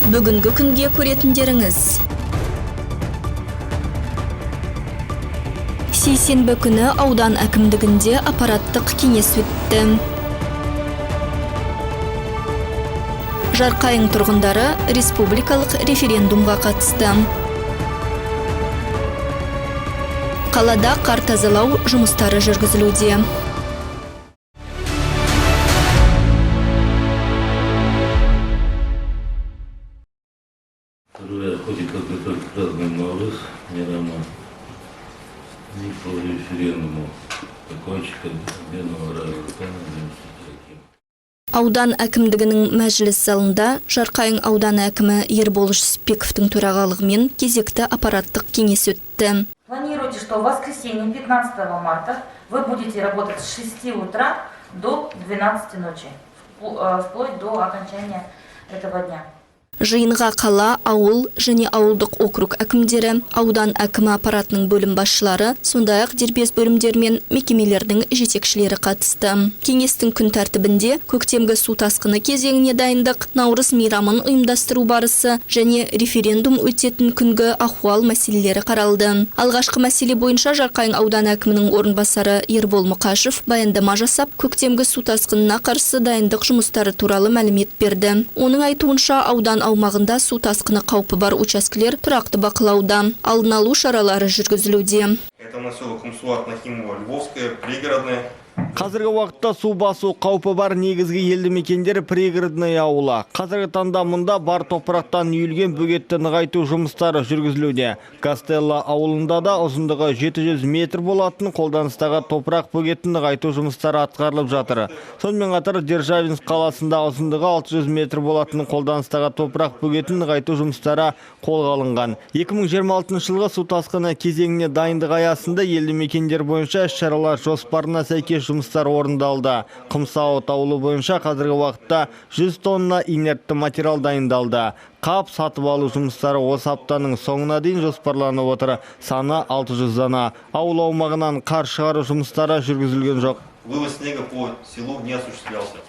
Бүгінгі күнге көретіндеріңіз. Сейсенбі күні аудан әкімдігінде аппараттық кеңес өтті. Жарқайың тұрғындары республикалық референдумға қатысты. Қалада қар тазалау жұмыстары жүргізілуде. Первое, хоть подготовить к празднованию Наурыз, мирама и по референдуму закончика Бедного Района. Аудан әкімдігінің мәжіліс залында Жарқайың ауданы әкімі Ербол Жүсіпбековтің төрағалығымен кезекті аппараттық кеңес өтті. Планируйте, что в воскресенье 15 марта вы будете работать с 6 утра до 12 ночи, вплоть до окончания этого дня. Жиынға қала, ауыл және ауылдық округ әкімдері, аудан әкімі аппаратының бөлім басшылары, сондай-ақ дербес бөлімдер мен мекемелердің жетекшілері қатысты. Кеңестің күн тәртібінде көктемгі су тасқыны кезеңіне дайындық, Наурыз мейрамын ұйымдастыру барысы және референдум өтетін күнгі ахуал мәселелері қаралды. Алғашқы мәселе бойынша Жарқайың ауданы әкімінің орынбасары Ербол Мұқашев баяндама жасап, көктемгі су тасқынына қарсы дайындық жұмыстары туралы мәлімет берді. Оның айтуынша аудан аумағында су тасқыны қаупі бар учаскелер тұрақты бақылауда. Алдын алу шаралары жүргізілуде. Это поселок Мсуат, Нахимово, Львовское, пригородное. Қазіргі уақытта су басу қаупі бар негізгі елді мекендері пригородный аула. Қазіргі таңда мұнда бар топырақтан үйілген бөгетті нығайту жұмыстары жүргізілуде. Кастелла ауылында да ұзындығы 700 метр болатын қолданыстағы топырақ бөгетті нығайту жұмыстары атқарылып жатыр. Сонымен қатар Державинск қаласында ұзындығы 600 метр болатын қолданыстағы топырақ бөгетті нығайту жұмыстары қолға алынған. 2026 жылғы су тасқыны кезеңіне дайындық аясында елді мекендер бойынша іс-шаралар жоспарына сәйкес жұмыстар орындалды. Құмсауыт ауылы бойынша қазіргі уақытта 100 тонна инертті материал дайындалды. Қап сатып алу жұмыстары осы аптаның соңына дейін жоспарланып отыр. Саны 600 дана. Ауыл аумағынан қар шығару жұмыстары жүргізілген жоқ. Вывоз снега по селу не осуществлялся.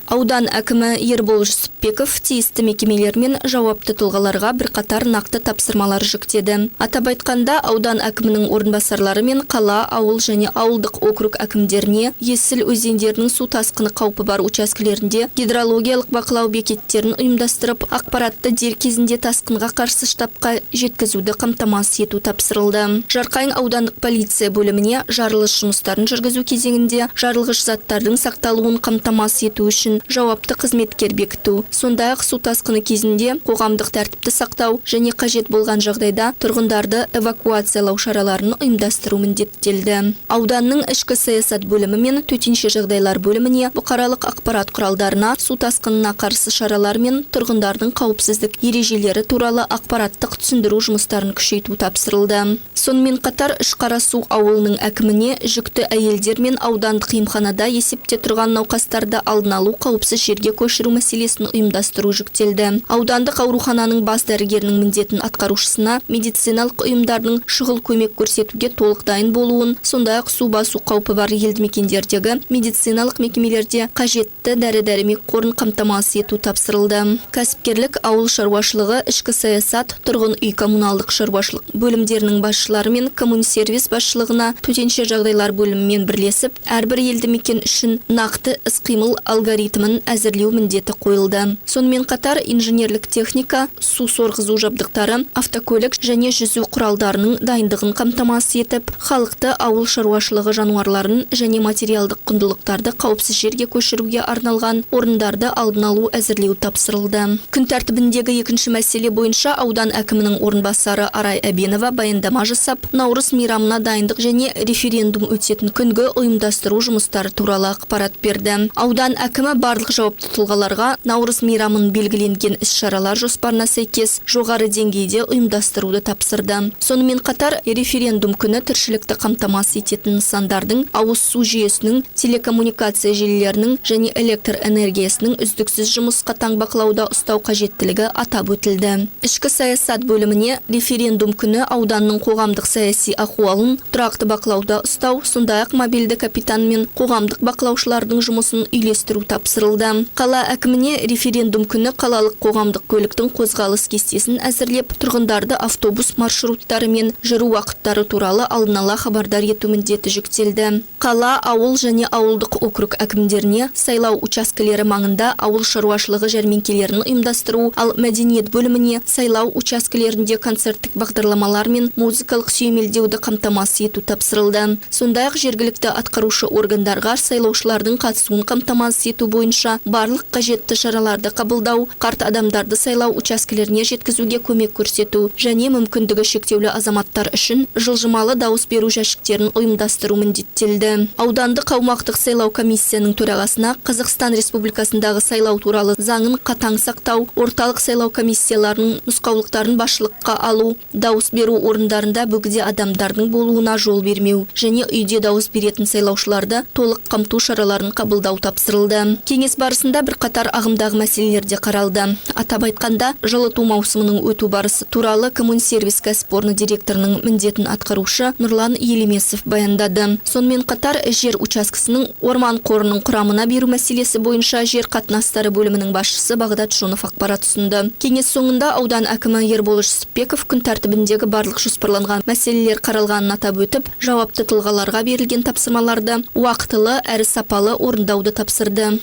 Аудан әкімі Ербол Жүсіпбеков тиісті мекемелер мен жауапты тұлғаларға бірқатар нақты тапсырмалар жүктеді. Атап айтқанда, аудан әкімінің орынбасарлары мен қала, ауыл және ауылдық округ әкімдеріне Есіл өзендерінің су тасқыны қаупі бар учаскелерінде гидрологиялық бақылау бекеттерін ұйымдастырып, ақпаратты дер кезінде тасқынға қарсы штабқа жеткізуді қамтамасыз ету тапсырылды. Жарқайың аудандық полиция бөліміне жарылыс жұмыстарын жүргізу кезеңінде жарылғыш заттардың сақталуын қамтамасыз ету үшін жауапты қызметкер бекіту, сондай-ақ су тасқыны кезінде қоғамдық тәртіпті сақтау және қажет болған жағдайда тұрғындарды эвакуациялау шараларын ұйымдастыру міндеттелді. Ауданның ішкі саясат бөлімі мен төтенше жағдайлар бөліміне бұқаралық ақпарат құралдарына су тасқынына қарсы шаралар мен тұрғындардың қауіпсіздік ережелері туралы ақпараттық түсіндіру жұмыстарын күшейту тапсырылды. Сонымен қатар Ішқарасу ауылының әкіміне жүкті әйелдер мен аудандық емханада есепте тұрған науқастарды алдын алу қауіпсіз жерге көшіру мәселесін ұйымдастыру жүктелді. Аудандық аурухананың бас дәрігерінің міндетін атқарушысына медициналық ұйымдардың шұғыл көмек көрсетуге толық дайын болуын, сондай-ақ су басу қаупі бар елді мекендердегі медициналық мекемелерде қажетті дәрі-дәрмек қорын қамтамасыз ету тапсырылды. Кәсіпкерлік, ауыл шаруашылығы, ішкі саясат, тұрғын үй коммуналдық шаруашылық бөлімдерінің басшылары мен коммунсервис басшылығына төтенше жағдайлар бөлімімен бірлесіп, әрбір елді мекен үшін нақты іс-қимыл алгоритмін әзірлеу міндеті қойылды. Сонымен қатар инженерлік техника, су сорғызу жабдықтары, автокөлік және жүзу құралдарының дайындығын қамтамасыз етіп, халықты ауыл шаруашылығы жануарларын және материалдық құндылықтарды қауіпсіз жерге көшіруге арналған орындарды алдын алу әзірлеу тапсырылды. Күн тәртібіндегі екінші мәселе бойынша аудан әкімінің орынбасары Арай Әбенова баяндама жасап, Наурыз мейрамына дайындық және референдум өтетін күнгі ұйымдастыру жұмыстары туралы ақпарат берді. Аудан әкімі барлық жауапты тұлғаларға Наурыз мейрамын белгіленген іс-шаралар жоспарына сәйкес жоғары деңгейде ұйымдастыруды тапсырды. Сонымен қатар референдум күні тіршілікті қамтамасыз ететін нысандардың ауыз су жүйесінің, телекоммуникация желілерінің және электр энергиясының үздіксіз жұмыс қатаң бақылауда ұстау қажеттілігі атап өтілді. Ішкі саясат бөліміне референдум күні ауданның қоғамдық саяси ахуалын тұрақты бақылауда ұстау, сондай-ақ мобильді капитан мен қоғамдық бақылаушылардың жұмысын үйлестіру тапсырылды. тапсырылды. Қала әкіміне референдум күні қалалық қоғамдық көліктің қозғалыс кестесін әзірлеп, тұрғындарды автобус маршруттары мен жүру уақыттары туралы алдын ала хабардар ету міндеті жүктелді. Қала, ауыл және ауылдық округ әкімдеріне сайлау учаскелері маңында ауыл шаруашылығы жәрмеңкелерін ұйымдастыру, ал мәдениет бөліміне сайлау учаскелерінде концерттік бағдарламалар мен музыкалық сүйемелдеуді қамтамасыз ету тапсырылды. Сондай-ақ жергілікті атқарушы органдарға сайлаушылардың қатысуын қамтамасыз ету бойынша барлық қажетті шараларды қабылдау, қарт адамдарды сайлау учаскелеріне жеткізуге көмек көрсету және мүмкіндігі шектеулі азаматтар үшін жылжымалы дауыс беру жәшіктерін ұйымдастыру міндеттелді. Аудандық аумақтық сайлау комиссияның төрағасына Қазақстан Республикасындағы сайлау туралы заңын қатаң сақтау, орталық сайлау комиссияларының нұсқаулықтарын басшылыққа алу, дауыс беру орындарында бөгде адамдардың болуына жол бермеу және үйде дауыс беретін сайлаушыларды толық қамту шараларын қабылдау тапсырылды. Кеңес барысында бірқатар ағымдағы мәселелер де қаралды. Атап айтқанда, жылыту маусымының өту барысы туралы Коммунсервис кәсіпорны директорының міндетін атқарушы Нұрлан Елемесов баяндады. Сонымен қатар жер учаскесінің орман қорының құрамына беру мәселесі бойынша жер қатынастары бөлімінің басшысы Бағдат Шонов ақпарат ұсынды. Кеңес соңында аудан әкімі Ербол Жүсіпбеков күн тәртібіндегі барлық жоспарланған мәселелер қаралғанын атап өтіп, жауапты тұлғаларға берілген тапсырмаларды уақытылы әрі сапалы орындауды тапсырды.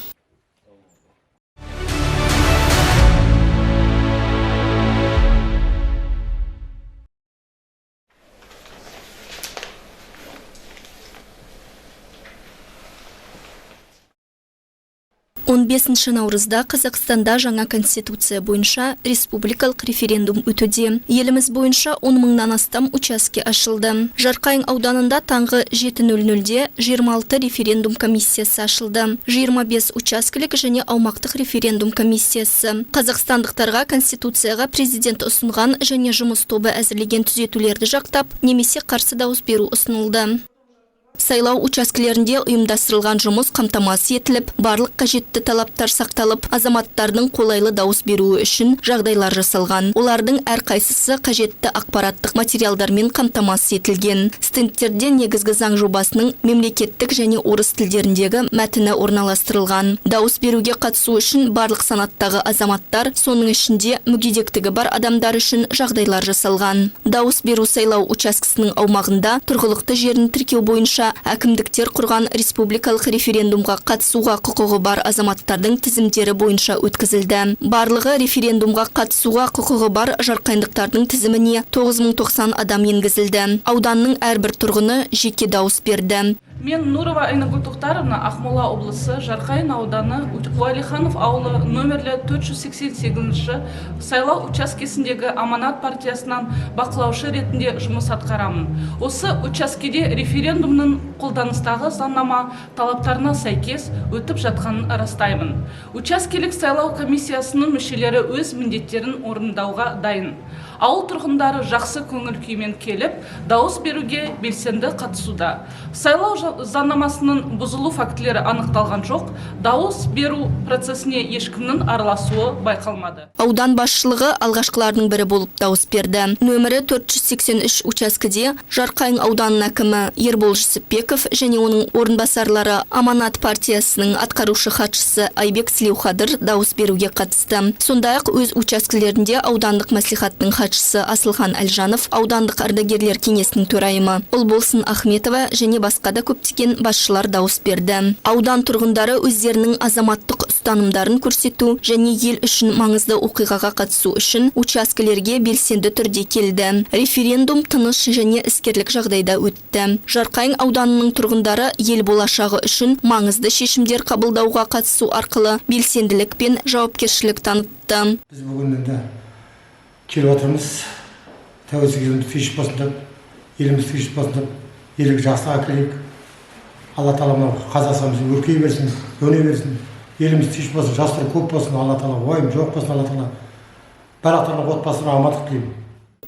Он 15 наурызда Қазақстанда жаңа конституция бойынша республикалық референдум өтуде. Еліміз бойынша 10 мыңнан астам учаске ашылды. Жарқайың ауданында таңғы 7:00-де 26 референдум комиссиясы ашылды. 25 учаскелік және аумақтық референдум комиссиясы. Қазақстандықтарға конституцияға президент ұсынған және жұмыс тобы әзірлеген түзетулерді жақтап, немесе қарсы дауыс беру ұсынылды. Сайлау учаскелерінде ұйымдастырылған жұмыс қамтамасыз етіліп, барлық қажетті талаптар сақталып, азаматтардың қолайлы дауыс беруі үшін жағдайлар жасалған. Олардың әрқайсысы қажетті ақпараттық материалдармен қамтамасыз етілген. Стендтерде негізгі заң жобасының мемлекеттік және орыс тілдеріндегі мәтіні орналастырылған. Дауыс беруге қатысу үшін барлық санаттағы азаматтар, соның ішінде мүгедектігі бар адамдар үшін жағдайлар жасалған. Дауыс беру сайлау учаскесінің аумағында тұрғылықты жерін тіркеу бойынша әкімдіктер құрған республикалық референдумға қатысуға құқығы бар азаматтардың тізімдері бойынша өткізілді. Барлығы референдумға қатысуға құқығы бар жарқайындықтардың тізіміне 9090 адам енгізілді. Ауданның әрбір тұрғыны жеке дауыс берді. Мен Нурова Айнагүл Тоқтаровна, Ақмола облысы, Жарқайын ауданы, Уәлиханов ауылы нөмірлі 488 сайлау учаскесіндегі Аманат партиясынан бақылаушы ретінде жұмыс атқарамын. Осы учаскеде референдумның қолданыстағы заңнама талаптарына сәйкес өтіп жатқанын растаймын. Учаскелік сайлау комиссиясының мүшелері өз міндеттерін орындауға дайын. Ауыл тұрғындары жақсы көңіл күймен келіп, дауыс беруге белсенді қатысуда. Сайлау заңнамасының бұзылу фактілері анықталған жоқ, дауыс беру процесіне ешкімнің араласуы байқалмады. Аудан басшылығы алғашқылардың бірі болып дауыс берді. Нөмірі 483 учаскеде Жарқайың ауданының әкімі Ербол Жүсіпбеков және оның орынбасарлары Аманат партиясының атқарушы хатшысы Айбек Слеухадыр дауыс беруге қатысты. Сондай-ақ өз учаскелерінде аудандық мәслихаттың хатшысы Асылхан Әлжанов, аудандық ардагерлер кеңесінің төрайымы Ұлболсын Ахметова және басқа да көптеген басшылар дауыс берді. Аудан тұрғындары өздерінің азаматтық ұстанымдарын көрсету және ел үшін маңызды оқиғаға қатысу үшін учаскелерге белсенді түрде келді. Референдум тыныш және іскерлік жағдайда өтті. Жарқайың ауданының тұрғындары ел болашағы үшін маңызды шешімдер қабылдауға қатысу арқылы белсенділік пен жауапкершілік танытты. Біз бүгін келіп отырмыз, тәуелсіздігімізді тыныш болсын деп, еліміз тыныш болсын деп, елге жақсыға келейік. Алла Тағала қазақстанымыз өркей берсін, өне берсін. Еліміз тыныш болсын, жастар көп болсын, Алла Тағала, уайым жоқ болсын, Алла Тағала. Барлықтарының отбасына амандық тілеймін.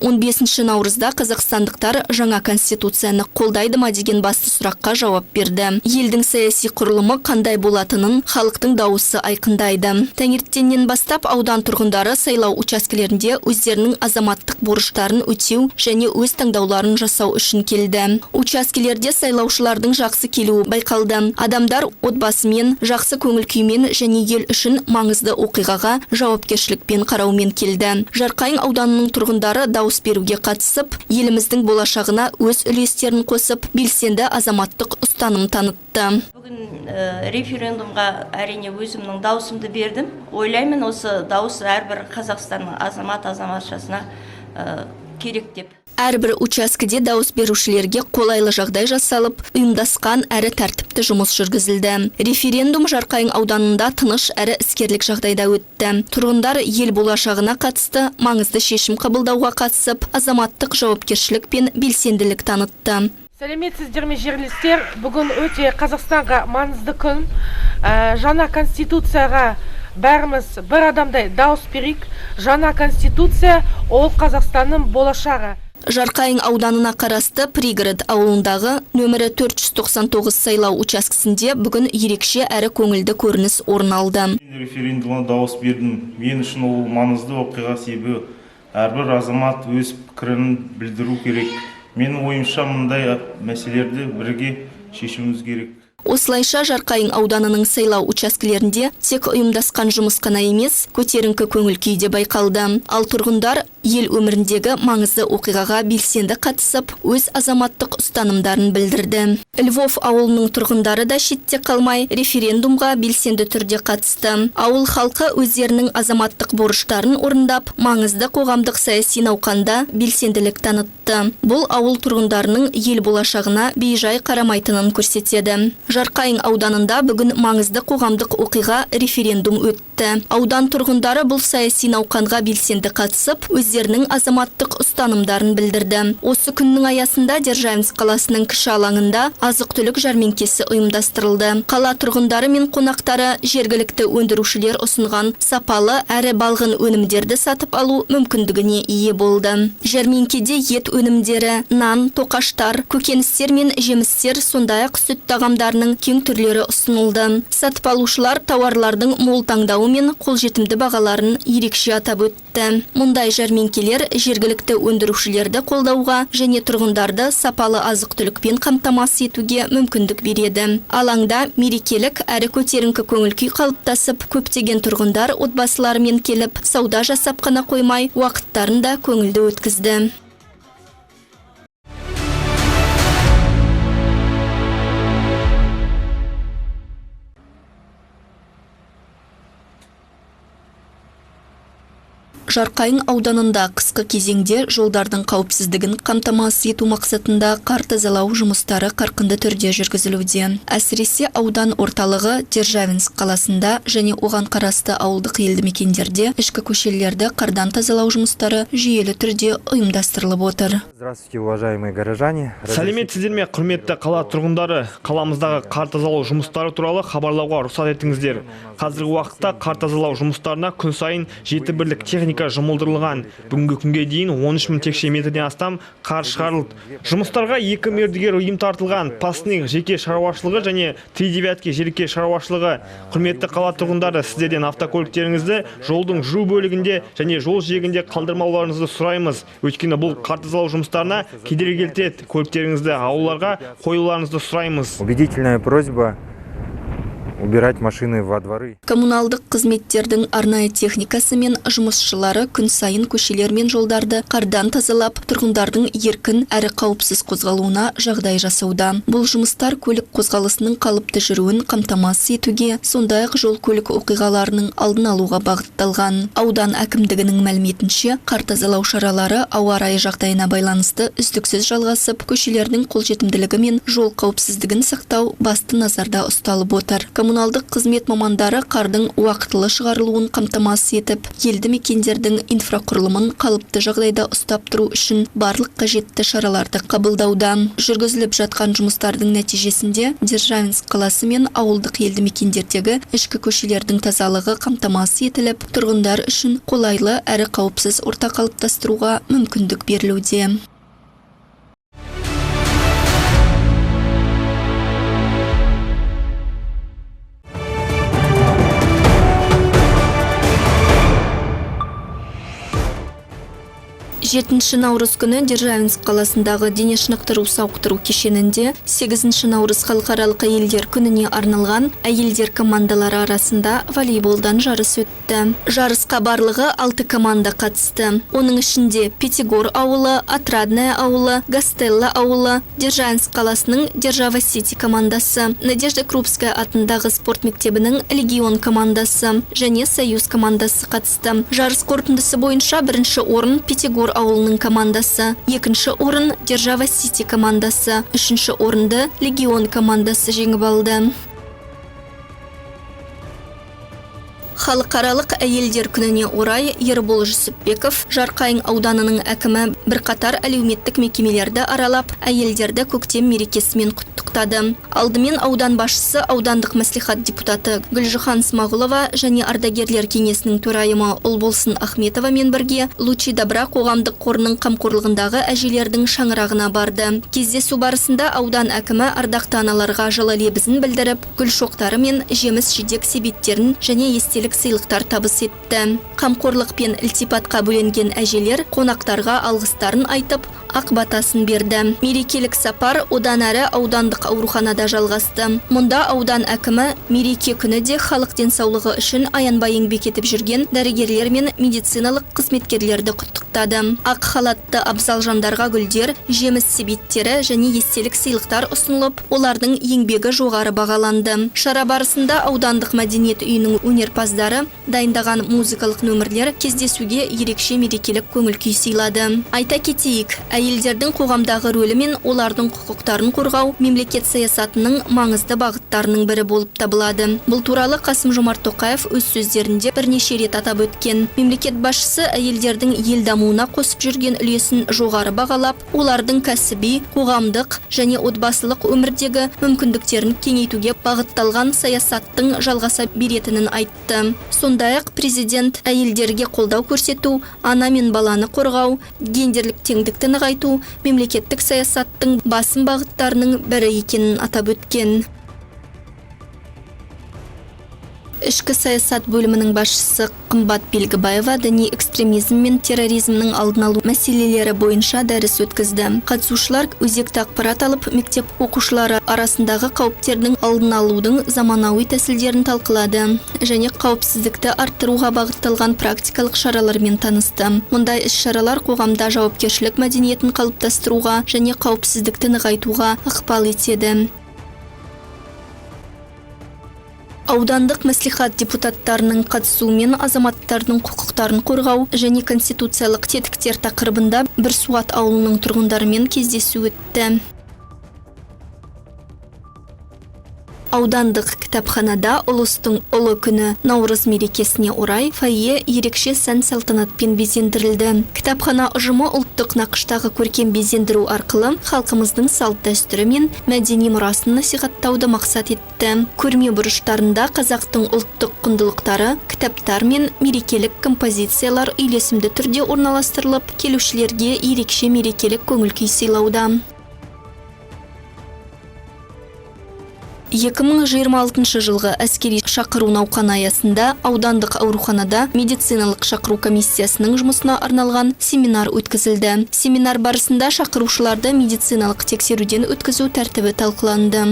15 наурызда қазақстандықтар жаңа конституцияны қолдайды ма деген басты сұраққа жауап берді. Елдің саяси құрылымы қандай болатынын халықтың дауысы айқындайды. Таңертеңнен бастап аудан тұрғындары сайлау учаскелерінде өздерінің азаматтық борыштарын өтеу және өз таңдауларын жасау үшін келді. Учаскелерде сайлаушылардың жақсы келуі байқалды. Адамдар отбасымен, жақсы көңіл күймен және ел үшін маңызды оқиғаға жауапкершілікпен қараумен келді. Жарқайың ауданының тұрғындары дауыс беруге қатысып, еліміздің болашағына өз үлестерін қосып, белсенді азаматтық ұстаным танытты. Бүгін референдумға әрине өзімнің даусымды бердім. Ойлаймын, осы дауыс әрбір Қазақстанның азамат-азаматшасына керек деп. Әрбір учаскеде дауыс берушілерге қолайлы жағдай жасалып, ұйымдасқан әрі тәртіпті жұмыс жүргізілді. Референдум Жарқайың ауданында тыныш әрі іскерлік жағдайда өтті. Тұрғындар ел болашағына қатысты маңызды шешім қабылдауға қатысып, азаматтық жауапкершілік пен белсенділік танытты. Сәлеметсіздер ме жерлестер, бүгін өте Қазақстанға маңызды күн. Жаңа конституцияға бәріміз бір адамдай дауыс берейік. Жаңа конституция ол Қазақстанның болашағы. Жарқайың ауданына қарасты Пригород ауылындағы нөмірі 499 сайлау учаскесінде бүгін ерекше әрі көңілді көрініс орын алды. Референдумға дауыс бердім. Мен үшін ол маңызды оқиға, себебі әрбір азамат өз пікірін білдіру керек. Менің ойымша мұндай мәселелерді бірге шешуіміз керек. Осылайша Жарқайың ауданының сайлау учаскелерінде тек ұйымдасқан жұмыс қана емес, көтеріңкі көңіл күйде байқалды. Ал тұрғындар ел өміріндегі маңызды оқиғаға белсенді қатысып, өз азаматтық ұстанымдарын білдірді. Львов ауылының тұрғындары да шетте қалмай референдумға белсенді түрде қатысты. Ауыл халқы өздерінің азаматтық борыштарын орындап, маңызды қоғамдық саяси науқанда белсенділік танытты. Бұл ауыл тұрғындарының ел болашағына бейжай қарамайтынын көрсетеді. Жарқайың ауданында бүгін маңызды қоғамдық оқиға референдум өтті. Аудан тұрғындары бұл саяси науқанға белсенді қатысып, өздерінің азаматтық ұстанымдарын білдірді. Осы күннің аясында Державинск қаласының кіші алаңында азық-түлік жәрмеңкесі ұйымдастырылды. Қала тұрғындары мен қонақтары жергілікті өндірушілер ұсынған сапалы әрі балғын өнімдерді сатып алу мүмкіндігіне ие болды. Жәрмеңкеде ет өнімдері, нан, тоқаштар, көкөністер мен жемістер, сондай-ақ сүт тағамдарының кең түрлері ұсынылды. Сатып алушылар тауарлардың мол таңдауы мен қолжетімді бағаларын ерекше атап өтті. Мұндай жәрмеңкелер жергілікті өндірушілерді қолдауға және тұрғындарды сапалы азық-түлікпен қамтамасыз етуге мүмкіндік береді. Алаңда мерекелік әрі көтеріңкі көңіл күй қалыптасып, көптеген тұрғындар отбасыларымен келіп, сауда жасап қана қоймай, уақыттарын да көңілді өткізді. Жарқайың ауданында қысқы кезеңде жолдардың қауіпсіздігін қамтамасыз ету мақсатында қар тазалау жұмыстары қарқынды түрде жүргізілуде. Әсіресе аудан орталығы Державинск қаласында және оған қарасты ауылдық елді мекендерде ішкі көшелерді қардан тазалау жұмыстары жүйелі түрде ұйымдастырылып отыр. Здравствуйте, уважаемые горожане. Сәлеметсіздер ме, құрметті қала тұрғындары. Қаламыздағы қар тазалау жұмыстары туралы хабарлауға рұқсат етіңіздер. Қазіргі уақытта қар тазалау жұмыстарына күн сайын 7 бірлік техника жұмылдырылған. Бүгінгі күнге дейін 13 мың текше метрден астам қар шығарылды. Жұмыстарға 2 мердігер ұйым тартылған. Пасынық жеке шаруашылығы және 39 жеке шаруашылығы. Құрметті қала тұрғындары, сіздерден автокөліктеріңізді жолдың жүру бөлігінде және жол жиегінде қалдырмауларыңызды сұраймыз. Өйткені бұл қар тазалау жұмыстарына кедергі келтіреді. Көліктеріңізді аулаларға қоюларыңызды сұраймыз. Убедительная просьба убирать машины во дворы. Коммуналдық қызметтердің арнайы техникасы мен жұмысшылары күн сайын көшелер мен жолдарды қардан тазалап, тұрғындардың еркін әрі қауіпсіз қозғалуына жағдай жасауда. Бұл жұмыстар көлік қозғалысының қалыпты жүруін қамтамасыз етуге, сондай-ақ жол көлік оқиғаларының алдын алуға бағытталған. Аудан әкімдігінің мәліметінше, қар тазалау шаралары ауа райы жағдайына байланысты үздіксіз жалғасып, көшелердің қолжетімділігі мен жол қауіпсіздігін сақтау басты назарда ұсталып отыр. коммуналдық қызмет мамандары қардың уақытылы шығарылуын қамтамасыз етіп, елді мекендердің инфрақұрылымын қалыпты жағдайда ұстап тұру үшін барлық қажетті шараларды қабылдауда. Жүргізіліп жатқан жұмыстардың нәтижесінде Державинск қаласы мен ауылдық елді мекендердегі ішкі көшелердің тазалығы қамтамасыз етіліп, тұрғындар үшін қолайлы әрі қауіпсіз орта қалыптастыруға мүмкіндік берілуде. Жетінші наурыз күні Державинск қаласындағы дене шынықтыру сауықтыру кешенінде 8 наурыз халықаралық әйелдер күніне арналған әйелдер командалары арасында волейболдан жарыс өтті. Жарысқа барлығы 6 команда қатысты. Оның ішінде Пятигор ауылы, Отрадная ауылы, Гастелла ауылы, Державинск қаласының Держава Сити командасы, Надежда Крупская атындағы спорт мектебінің Легион командасы және Союз командасы қатысты. Жарыс қорытындысы бойынша бірінші орын Пятигор ауылының командасы, екінші орын Держава Сити командасы, үшінші орынды Легион командасы жеңіп алды. Халықаралық әйелдер күніне орай Ербол Жүсіпбеков Жарқайың ауданының әкімі бірқатар әлеуметтік мекемелерді аралап, әйелдерді көктем мерекесімен құттықтады. Алдымен аудан басшысы аудандық мәслихат депутаты Гүлжихан Смағұлова және ардагерлер кеңесінің төрайымы Ұлболсын Ахметова мен бірге Лучи Добра қоғамдық қорының қамқорлығындағы әжелердің шаңырағына барды. Кездесу барысында аудан әкімі ардақты аналарға жылы лебізін білдіріп, гүл шоқтары мен жеміс жидек себеттерін және естелік сыйлықтар табыс етті. Қамқорлық пен ілтипатқа бөленген әжелер қонақтарға алғыстарын айтып, ақ батасын берді. Мерекелік сапар одан әрі аудандық ауруханада жалғасты. Мұнда аудан әкімі мереке күні де халық денсаулығы үшін аянбай еңбек етіп жүрген дәрігерлер мен медициналық қызметкерлерді құттықтады. Ақ халатты абзал жандарға гүлдер, жеміс себеттері және естелік сыйлықтар ұсынылып, олардың еңбегі жоғары бағаланды. Шара барысында аудандық мәдениет үйінің өнерпаздары дайындаған музыкалық нөмірлер кездесуге ерекше мерекелік көңіл күй сыйлады. Айта кетейік, әйелдердің қоғамдағы рөлі мен олардың құқықтарын қорғау мемлекет саясатының маңызды бағыттарының бірі болып табылады. Бұл туралы Қасым-Жомарт Тоқаев өз сөздерінде бірнеше рет атап өткен. Мемлекет басшысы әйелдердің ел дамуына қосып жүрген үлесін жоғары бағалап, олардың кәсіби, қоғамдық және отбасылық өмірдегі мүмкіндіктерін кеңейтуге бағытталған саясаттың жалғаса беретінін айтты. Сондай-ақ президент әйелдерге қолдау көрсету, ана мен баланы қорғау, гендерлік теңдікті нығайту мемлекеттік саясаттың басым бағыттарының бірі екенін атап өткен. Ішкі саясат бөлімінің басшысы Қымбат Белгібаева діни экстремизм мен терроризмнің алдын алу мәселелері бойынша дәріс өткізді. Қатысушылар өзекті ақпарат алып, мектеп оқушылары арасындағы қауіптердің алдын алудың заманауи тәсілдерін талқылады және қауіпсіздікті арттыруға бағытталған практикалық шаралармен танысты. Мұндай іс-шаралар қоғамда жауапкершілік мәдениетін қалыптастыруға және қауіпсіздікті нығайтуға ықпал етеді. Аудандық мәслихат депутаттарының қатысуымен азаматтардың құқықтарын қорғау және конституциялық тетіктер тақырыбында Бірсуат ауылының тұрғындарымен кездесу өтті. Аудандық кітапханада ұлыстың ұлы күні Наурыз мерекесіне орай фойе ерекше сән салтанатпен безендірілді. Кітапхана ұжымы ұлттық нақыштағы көркем безендіру арқылы халқымыздың салт дәстүрі мен мәдени мұрасын насихаттауды мақсат етті. Көрме бұрыштарында қазақтың ұлттық құндылықтары, кітаптар мен мерекелік композициялар үйлесімді түрде орналастырылып, келушілерге ерекше мерекелік көңіл күй сыйлауда. 2026 жылғы әскери шақыру науқаны аясында аудандық ауруханада медициналық шақыру комиссиясының жұмысына арналған семинар өткізілді. Семинар барысында шақырушыларды медициналық тексеруден өткізу тәртібі талқыланды.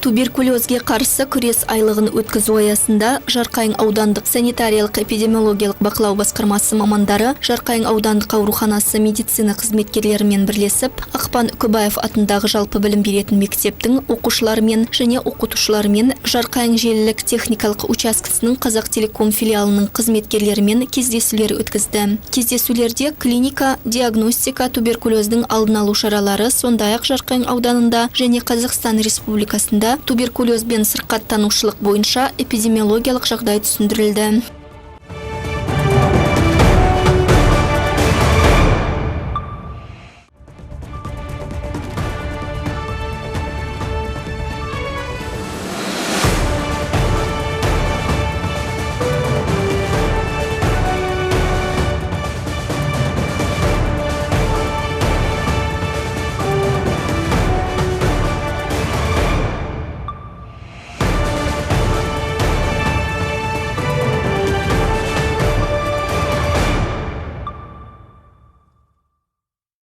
Туберкулезге қарсы күрес айлығын өткізу аясында Жарқайың аудандық санитариялық эпидемиологиялық бақылау басқармасы мамандары Жарқайың аудандық ауруханасы медицина қызметкерлерімен бірлесіп, Ақпан Үкібаев атындағы жалпы білім беретін мектептің оқушыларымен және оқытушыларымен Жарқайың желілік техникалық учаскесінің Қазақтелеком филиалының қызметкерлерімен кездесулер өткізді. Кездесулерде клиника, диагностика, туберкулездің алдын алу шаралары, сондай-ақ Жарқайың ауданында және Қазақстан Республикасында туберкулезбен сырқаттанушылық бойынша эпидемиологиялық жағдай түсіндірілді.